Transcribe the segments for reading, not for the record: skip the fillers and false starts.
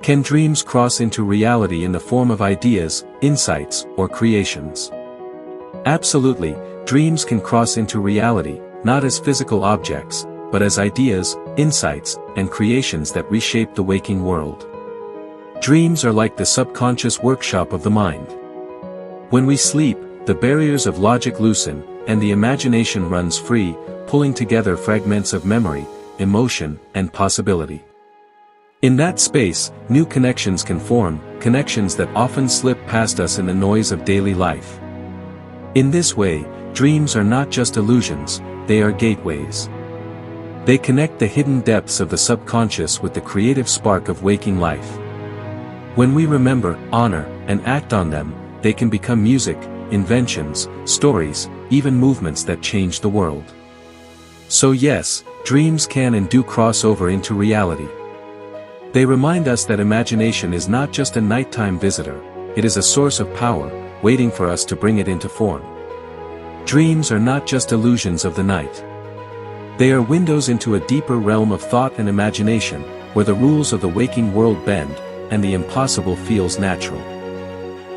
Can dreams cross into reality in the form of ideas, insights, or creations? Absolutely, dreams can cross into reality, not as physical objects, but as ideas, insights, and creations that reshape the waking world. Dreams are like the subconscious workshop of the mind. When we sleep, the barriers of logic loosen, and the imagination runs free, pulling together fragments of memory, emotion, and possibility. In that space, new connections can form, connections that often slip past us in the noise of daily life. In this way, dreams are not just illusions, they are gateways. They connect the hidden depths of the subconscious with the creative spark of waking life. When we remember, honor, and act on them, they can become music, inventions, stories, even movements that change the world. So yes, dreams can and do cross over into reality. They remind us that imagination is not just a nighttime visitor, it is a source of power, waiting for us to bring it into form. Dreams are not just illusions of the night. They are windows into a deeper realm of thought and imagination, where the rules of the waking world bend, and the impossible feels natural.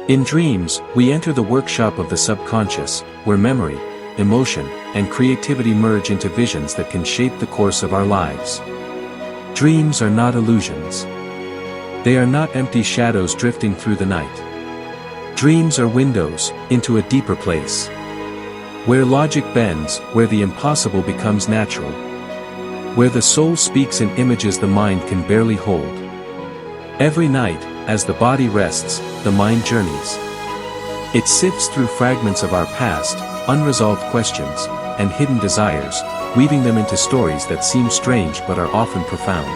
In dreams, we enter the workshop of the subconscious, where memory, emotion, and creativity merge into visions that can shape the course of our lives. Dreams are not illusions. They are not empty shadows drifting through the night. Dreams are windows into a deeper place, where logic bends, where the impossible becomes natural, where the soul speaks in images the mind can barely hold. Every night, as the body rests, the mind journeys. It sifts through fragments of our past, unresolved questions, and hidden desires, weaving them into stories that seem strange but are often profound.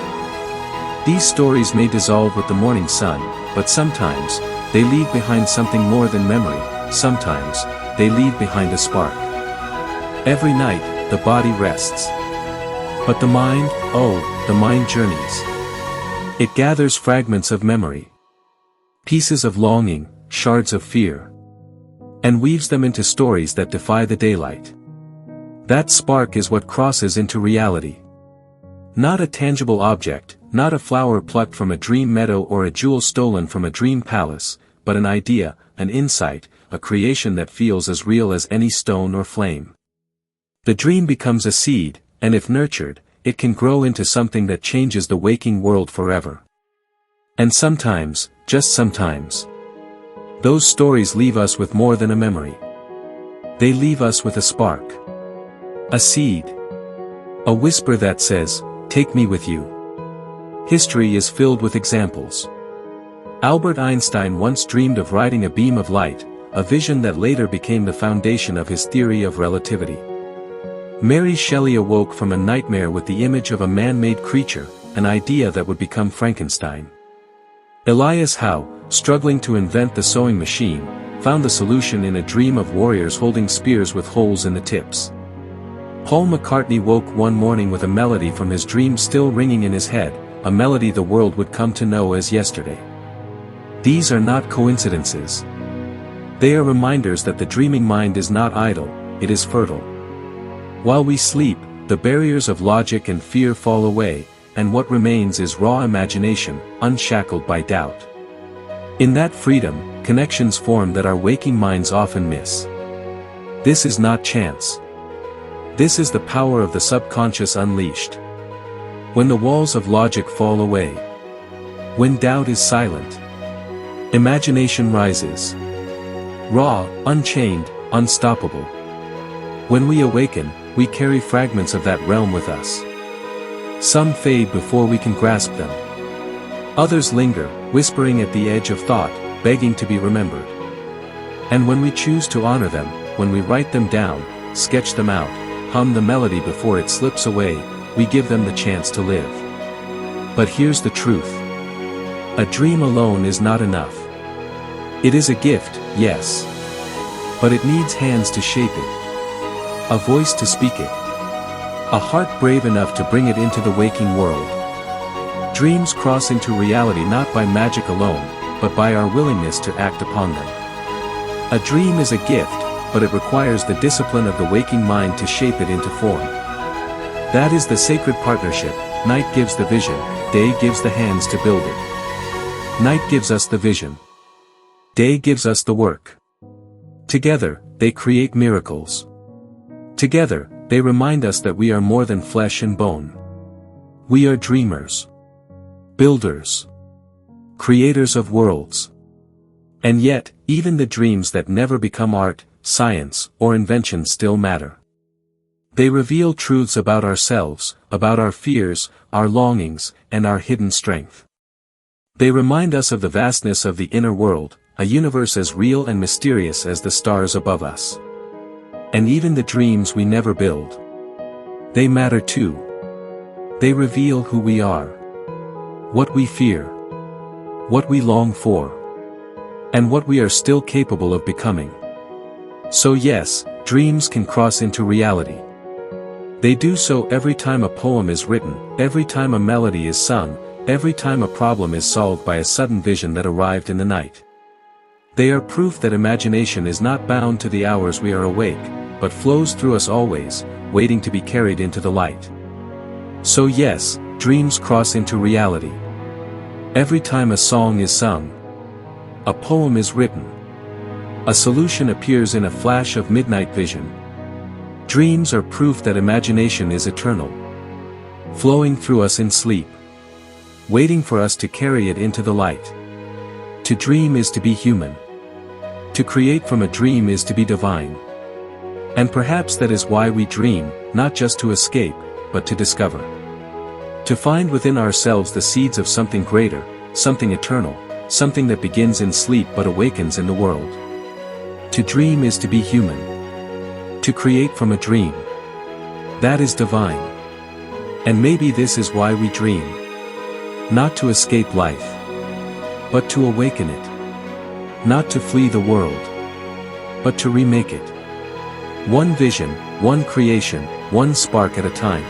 These stories may dissolve with the morning sun, but sometimes, they leave behind something more than memory, sometimes, they leave behind a spark. Every night, the body rests. But the mind, oh, the mind journeys. It gathers fragments of memory, pieces of longing, shards of fear, and weaves them into stories that defy the daylight. That spark is what crosses into reality. Not a tangible object, not a flower plucked from a dream meadow or a jewel stolen from a dream palace, but an idea, an insight, a creation that feels as real as any stone or flame. The dream becomes a seed, and if nurtured, it can grow into something that changes the waking world forever. And sometimes, just sometimes, those stories leave us with more than a memory. They leave us with a spark. A seed. A whisper that says, "Take me with you." History is filled with examples. Albert Einstein once dreamed of riding a beam of light, a vision that later became the foundation of his theory of relativity. Mary Shelley awoke from a nightmare with the image of a man-made creature, an idea that would become Frankenstein. Elias Howe, struggling to invent the sewing machine, found the solution in a dream of warriors holding spears with holes in the tips. Paul McCartney woke one morning with a melody from his dream still ringing in his head, a melody the world would come to know as yesterday. These are not coincidences. They are reminders that the dreaming mind is not idle, it is fertile. While we sleep, the barriers of logic and fear fall away, and what remains is raw imagination, unshackled by doubt. In that freedom, connections form that our waking minds often miss. This is not chance. This is the power of the subconscious unleashed. When the walls of logic fall away, when doubt is silent, imagination rises. Raw, unchained, unstoppable. When we awaken, we carry fragments of that realm with us. Some fade before we can grasp them. Others linger, whispering at the edge of thought, begging to be remembered. And when we choose to honor them, when we write them down, sketch them out, hum the melody before it slips away, we give them the chance to live. But here's the truth. A dream alone is not enough. It is a gift, yes. But it needs hands to shape it. A voice to speak it. A heart brave enough to bring it into the waking world. Dreams cross into reality not by magic alone, but by our willingness to act upon them. A dream is a gift, but it requires the discipline of the waking mind to shape it into form. That is the sacred partnership. Night gives the vision, day gives the hands to build it. Night gives us the vision. Day gives us the work. Together, they create miracles. Together, they remind us that we are more than flesh and bone. We are dreamers. Builders. Creators of worlds. And yet, even the dreams that never become art, science, or invention still matter. They reveal truths about ourselves, about our fears, our longings, and our hidden strength. They remind us of the vastness of the inner world, a universe as real and mysterious as the stars above us. And even the dreams we never build. They matter too. They reveal who we are. What we fear. What we long for. And what we are still capable of becoming. So yes, dreams can cross into reality. They do so every time a poem is written, every time a melody is sung, every time a problem is solved by a sudden vision that arrived in the night. They are proof that imagination is not bound to the hours we are awake, but flows through us always, waiting to be carried into the light. So yes, dreams cross into reality. Every time a song is sung, a poem is written, a solution appears in a flash of midnight vision. Dreams are proof that imagination is eternal, flowing through us in sleep, waiting for us to carry it into the light. To dream is to be human. To create from a dream is to be divine. And perhaps that is why we dream, not just to escape, but to discover. To find within ourselves the seeds of something greater, something eternal, something that begins in sleep but awakens in the world. To dream is to be human. To create from a dream. That is divine. And maybe this is why we dream. Not to escape life, but to awaken it. Not to flee the world, but to remake it. One vision, one creation, one spark at a time.